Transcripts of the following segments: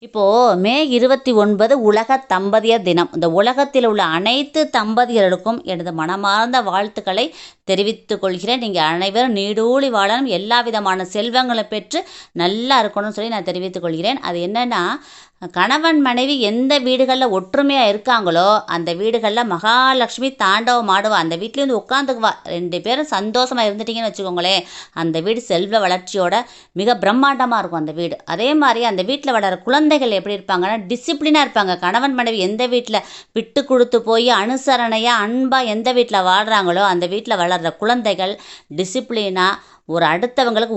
இப்போது மே 29 உலக தம்பதியர் தினம். இந்த உலகத்தில் உள்ள அனைத்து தம்பதியர்களுக்கும் எனது மனமார்ந்த வாழ்த்துக்களை தெரிவித்துக் கொள்கிறேன். நீங்கள் அனைவரும் நீடூழி வாழணும், எல்லா விதமான செல்வங்களை பெற்று நல்லா இருக்கணும்னு சொல்லி நான் தெரிவித்துக் கொள்கிறேன். அது என்னென்னா, கணவன் மனைவி எந்த வீடுகளில் ஒற்றுமையாக இருக்காங்களோ அந்த வீடுகளில் மகாலட்சுமி தாண்டவம் ஆடுவா. அந்த வீட்லேருந்து உட்காந்துக்குவா. 2 பேரும் சந்தோஷமாக இருந்துட்டிங்கன்னு வச்சுக்கோங்களேன், அந்த வீடு செல்வ வளர்ச்சியோட மிக பிரம்மாண்டமாக இருக்கும் அந்த வீடு. அதே மாதிரி அந்த வீட்டில் வளர குழந்தைகள் எப்படி இருப்பாங்கன்னா, டிசிப்ளினாக இருப்பாங்க. கணவன் மனைவி எந்த வீட்டில் விட்டு கொடுத்து போய் அனுசரணையாக அன்பாக எந்த வீட்டில் வாழ்கிறாங்களோ அந்த வீட்டில் வளர்கிற குழந்தைகள் டிசிப்ளினாக ஒரு அடுத்தவங்களுக்கு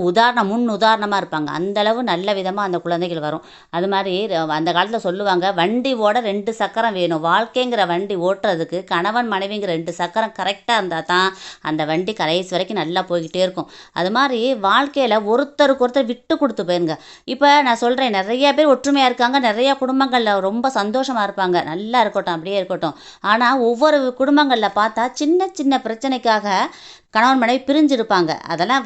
முன் உதாரணமாக இருப்பாங்க. அந்தளவு நல்ல விதமாக அந்த குழந்தைகள் வரும். அது மாதிரி அந்த காலத்தில் சொல்லுவாங்க, வண்டி ஓட 2 சக்கரம் வேணும். வாழ்க்கைங்கிற வண்டி ஓட்டுறதுக்கு கணவன் மனைவிங்கிற 2 சக்கரம் கரெக்டாக இருந்தால் தான் அந்த வண்டி கடைசி வரைக்கும் நல்லா போய்கிட்டே இருக்கும். அது மாதிரி வாழ்க்கையில் ஒருத்தருக்கு ஒருத்தர் விட்டு கொடுத்து போயிருங்க. இப்போ நான் சொல்கிறேன், நிறைய பேர் ஒற்றுமையாக இருக்காங்க, நிறையா குடும்பங்களில் ரொம்ப சந்தோஷமாக இருப்பாங்க, நல்லா இருக்கட்டும், அப்படியே இருக்கட்டும். ஆனால் ஒவ்வொரு குடும்பங்களில் பார்த்தா சின்ன சின்ன பிரச்சனைக்காக கணவன் மனைவி பிரிஞ்சிருப்பாங்க. அதெல்லாம்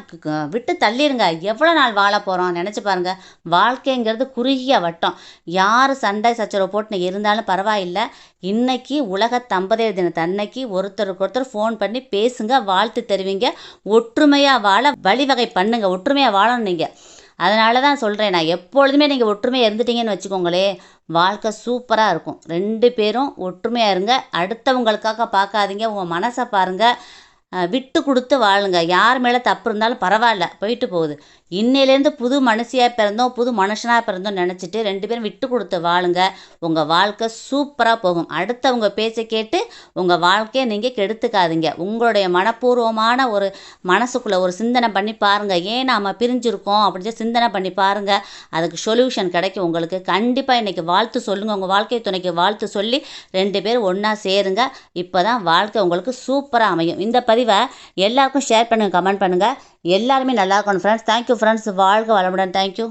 விட்டு தள்ளிடுங்க. எவ்வளோ நாள் வாழ போகிறோம் நினச்சி பாருங்கள். வாழ்க்கைங்கிறது குறுகிய வட்டம். யார் சண்டை சச்சரவு போட்டு இருந்தாலும் பரவாயில்லை. இன்றைக்கி உலக தம்பதியர் தினத்தன்னைக்கு ஒருத்தருக்கு ஒருத்தர் ஃபோன் பண்ணி பேசுங்க, வாழ்த்து தெரிவிங்க, ஒற்றுமையாக வாழ வழிவகை பண்ணுங்க. ஒற்றுமையாக வாழணும் நீங்கள். அதனால தான் சொல்கிறேன், நான் எப்பொழுதுமே நீங்கள் ஒற்றுமையாக இருந்துட்டீங்கன்னு வச்சுக்கோங்களேன், வாழ்க்கை சூப்பராக இருக்கும். 2 பேரும் ஒற்றுமையாக இருங்க. அடுத்தவங்களுக்காக பார்க்காதீங்க, உங்கள் மனசை பாருங்கள். விட்டு கொடுத்து வாழுங்க. யார் மேலே தப்பு இருந்தாலும் பரவாயில்ல, போயிட்டு போகுது. இன்னையிலேருந்து புது மனுஷியாக பிறந்தோம், புது மனுஷனாக பிறந்தோம் நினச்சிட்டு 2 பேரும் விட்டு கொடுத்து வாழுங்க. உங்கள் வாழ்க்கை சூப்பராக போகும். அடுத்தவங்க பேச்சை கேட்டு உங்கள் வாழ்க்கையை நீங்கள் கெடுத்துக்காதீங்க. உங்களுடைய மனப்பூர்வமான ஒரு மனசுக்குள்ளே ஒரு சிந்தனை பண்ணி பாருங்கள். ஏன் நாம் பிரிஞ்சிருக்கோம் அப்படின்னு சிந்தனை பண்ணி பாருங்கள். அதுக்கு சொல்யூஷன் கிடைக்கும் உங்களுக்கு. கண்டிப்பாக இன்றைக்கி வாழ்த்து சொல்லுங்கள். உங்கள் வாழ்க்கை துணைக்கு வாழ்த்து சொல்லி 2 பேரும் ஒன்றா சேருங்க. இப்போ தான் வாழ்க்கை உங்களுக்கு சூப்பராக அமையும். இந்த பதிவை எல்லாருக்கும் ஷேர் பண்ணுங்கள், கமெண்ட் பண்ணுங்கள். எல்லாருமே நல்லா இருக்கணும் ஃப்ரெண்ட்ஸ். Thank you friends. வாழ்க வளமுடன். தேங்க்யூ.